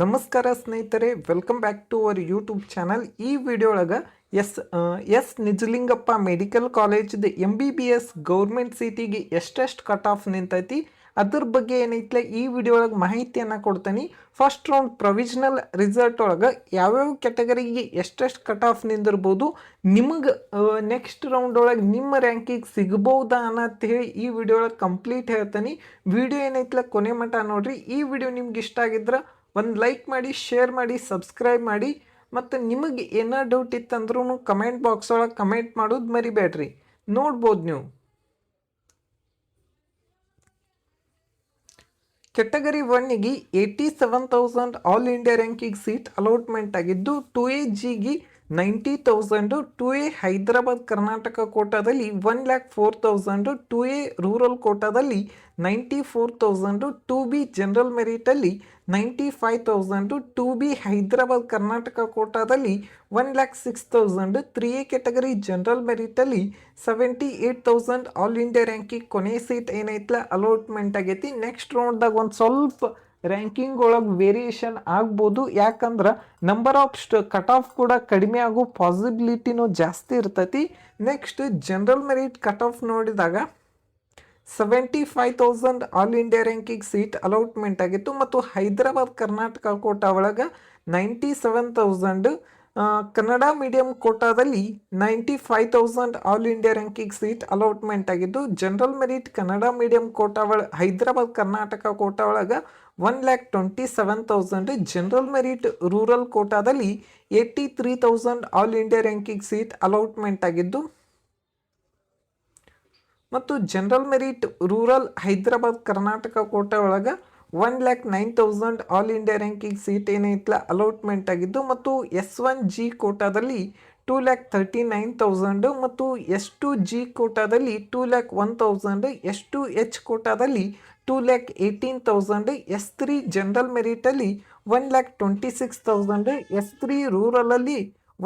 ನಮಸ್ಕಾರ ಸ್ನೇಹಿತರೆ, welcome back to our YouTube channel. ಈ ವಿಡಿಯೋ ಒಳಗೆ ಎಸ್ ನಿಜಲಿಂಗಪ್ಪ ಮೆಡಿಕಲ್ ಕಾಲೇಜ್ದು MBBS ಗೌರ್ಮೆಂಟ್ ಸೀಟಿಗೆ ಎಷ್ಟೆಷ್ಟು ಕಟ್ ಆಫ್ ನಿಂತೈತಿ ಅದ್ರ ಬಗ್ಗೆ ಏನೈತ್ಲೆ ಈ ವಿಡಿಯೋ ಒಳಗೆ ಮಾಹಿತಿಯನ್ನು ಕೊಡ್ತೀನಿ. ಫಸ್ಟ್ ರೌಂಡ್ ಪ್ರೊವಿಷನಲ್ ರಿಸಲ್ಟ್ ಒಳಗೆ ಯಾವ್ಯಾವ ಕ್ಯಾಟಗರಿಗೆ ಎಷ್ಟೆಷ್ಟು ಕಟ್ ಆಫ್ ನಿಂದಿರ್ಬೋದು, ನಿಮಗೆ ನೆಕ್ಸ್ಟ್ ರೌಂಡ್ ಒಳಗೆ ನಿಮ್ಮ ರ್ಯಾಂಕಿಗೆ ಸಿಗ್ಬೋದಾ ಅನ್ನೋದು ಹೇಳಿ ಈ ವಿಡಿಯೋ ಒಳಗೆ ಕಂಪ್ಲೀಟ್ ಹೇಳ್ತೀನಿ. ವಿಡಿಯೋ ಏನೈತ್ಲೆ ಕೊನೆ ಮಟ್ಟ ನೋಡ್ರಿ. ಈ ವಿಡಿಯೋ ನಿಮ್ಗೆ ಇಷ್ಟ ಆಗಿದ್ರೆ ಒಂದು ಲೈಕ್ ಮಾಡಿ, ಶೇರ್ ಮಾಡಿ, ಸಬ್ಸ್ಕ್ರೈಬ್ ಮಾಡಿ. ಮತ್ತು ನಿಮಗೆ ಏನೋ ಡೌಟ್ ಇತ್ತಂದ್ರೂ ಕಮೆಂಟ್ ಬಾಕ್ಸ್ ಒಳಗೆ ಕಮೆಂಟ್ ಮಾಡೋದು ಮರಿಬೇಡ್ರಿ. ನೋಡ್ಬೋದು ನೀವು ಕೆಟಗರಿ 1ಗೆ 87,000 all India ranking seat allotment ಆಗಿದ್ದು, 2A ಜಿಗೆ 90,000, 2A ಹೈದರಾಬಾದ್ ಕರ್ನಾಟಕ ಕೋಟಾದಲ್ಲಿ 1,04,000, 2A ರೂರಲ್ ಕೋಟಾದಲ್ಲಿ 94,000, 2B general ಮೆರಿಟಲ್ಲಿ 95,000, 2B Hyderabad Karnataka ಕೋಟಾದಲ್ಲಿ 1,06,000, 3A ಕೆಟಗರಿ ಜನರಲ್ ಮೆರಿಟಲ್ಲಿ 78,000 ಆಲ್ ಇಂಡಿಯಾ ರ್ಯಾಂಕಿಂಗ್ ಕೊನೆ ಸೀಟ್ ಏನೈತಲ್ಲ ಅಲಾಟ್ಮೆಂಟ್ ಆಗೈತಿ. ನೆಕ್ಸ್ಟ್ ರೌಂಡ್ದಾಗ ಒಂದು ಸ್ವಲ್ಪ ರ್ಯಾಂಕಿಂಗ್ ಒಳಗೆ ವೇರಿಯೇಷನ್ ಆಗ್ಬೋದು, ಯಾಕಂದ್ರೆ ನಂಬರ್ ಆಫ್ ಕಟ್ ಆಫ್ ಕೂಡ ಕಡಿಮೆ ಆಗೋ ಪಾಸಿಬಿಲಿಟಿನೂ ಜಾಸ್ತಿ ಇರ್ತೈತಿ. Next general merit cut off ನೋಡಿದಾಗ 75,000 all India ranking seat allotment ಆಗಿತ್ತು ಮತ್ತು ಹೈದರಾಬಾದ್ ಕರ್ನಾಟಕ ಕೋಟಾ ಒಳಗೆ 97,000, ಕನ್ನಡ ಮೀಡಿಯಂ ಕೋಟಾದಲ್ಲಿ 95,000 all India ranking seat allotment ಆಗಿದ್ದು, general merit Kannada medium quota Hyderabad Karnataka quota ಒಳಗೆ 1,27,000, ಜನರಲ್ ಮೆರಿಟ್ ರೂರಲ್ ಕೋಟಾದಲ್ಲಿ 83,000 all India ranking seat allotment ಆಗಿದ್ದು, ಮತ್ತು general merit rural Hyderabad Karnataka quota ಒಳಗೆ 1,09,000 ಆಲ್ ಇಂಡಿಯಾ ರ್ಯಾಂಕಿಂಗ್ ಸೀಟ್ ಏನೈತಲ್ಲ ಅಲಾಟ್ಮೆಂಟ್ ಆಗಿದ್ದು, ಮತ್ತು S1G ಕೋಟಾದಲ್ಲಿ 2,39,000 ಮತ್ತು S2G ಕೋಟಾದಲ್ಲಿ 2,01,000, S2H ಕೋಟಾದಲ್ಲಿ 2,18,000, S3 ಜನರಲ್ ಮೆರಿಟಲ್ಲಿ 1,26,000, S3 ರೂರಲಲ್ಲಿ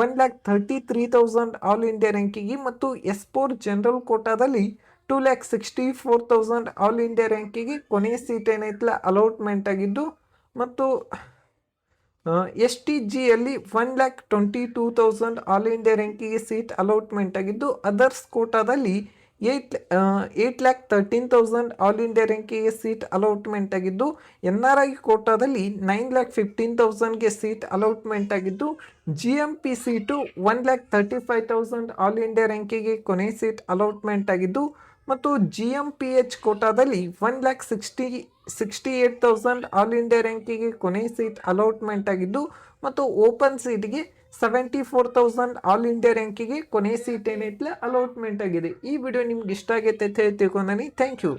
1,33,000 ಆಲ್ ಇಂಡಿಯಾ ರ್ಯಾಂಕಿಂಗ್ ಮತ್ತು S4 ಜನರಲ್ ಕೋಟಾದಲ್ಲಿ 2,64,000 ಆಲ್ ಇಂಡಿಯಾ ರ್ಯಾಂಕಿಗೆ ಕೊನೆಯ ಸೀಟ್ ಏನೈತಲ್ಲ ಅಲಾಟ್ಮೆಂಟ್ ಆಗಿದ್ದು, ಮತ್ತು STGಯಲ್ಲಿ 1,22,000 ಆಲ್ ಇಂಡಿಯಾ ರ್ಯಾಂಕಿಗೆ ಸೀಟ್ ಅಲಾಟ್ಮೆಂಟ್ ಆಗಿದ್ದು, ಅದರ್ಸ್ ಕೋಟಾದಲ್ಲಿ 8,13,000 ಆಲ್ ಇಂಡಿಯಾ ರ್ಯಾಂಕಿಗೆ ಸೀಟ್ ಅಲಾಟ್ಮೆಂಟ್ ಆಗಿದ್ದು, NRI ಕೋಟಾದಲ್ಲಿ 9,15,000ಗೆ ಸೀಟ್ ಅಲಾಟ್ಮೆಂಟ್ ಆಗಿದ್ದು, GMP ಸೀಟು 1,35,000 ಆಲ್ ಇಂಡಿಯಾ ರ್ಯಾಂಕಿಗೆ ಕೊನೆ ಸೀಟ್ ಅಲಾಟ್ಮೆಂಟ್ ಆಗಿದ್ದು, ಮತ್ತು GMPH ಕೋಟಾದಲ್ಲಿ 1,68,000 ಆಲ್ ಇಂಡಿಯಾ ರ್ಯಾಂಕಿಗೆ ಕೊನೆ ಸೀಟ್ ಅಲಾಟ್ಮೆಂಟ್ ಆಗಿದ್ದು, ಮತ್ತು ಓಪನ್ ಸೀಟ್ಗೆ 74,000 ಆಲ್ ಇಂಡಿಯಾ ರ್ಯಾಂಕಿಗೆ ಕೊನೆ ಸೀಟ್ ಏನೈತಲ್ಲ ಅಲಾಟ್ಮೆಂಟ್ ಆಗಿದೆ. ಈ ವಿಡಿಯೋ ನಿಮ್ಗೆ ಇಷ್ಟ ಆಗೈತೆ ಅಂತ ಹೇಳಿ ತಿಳ್ಕೊಂಡನಿ. Thank you.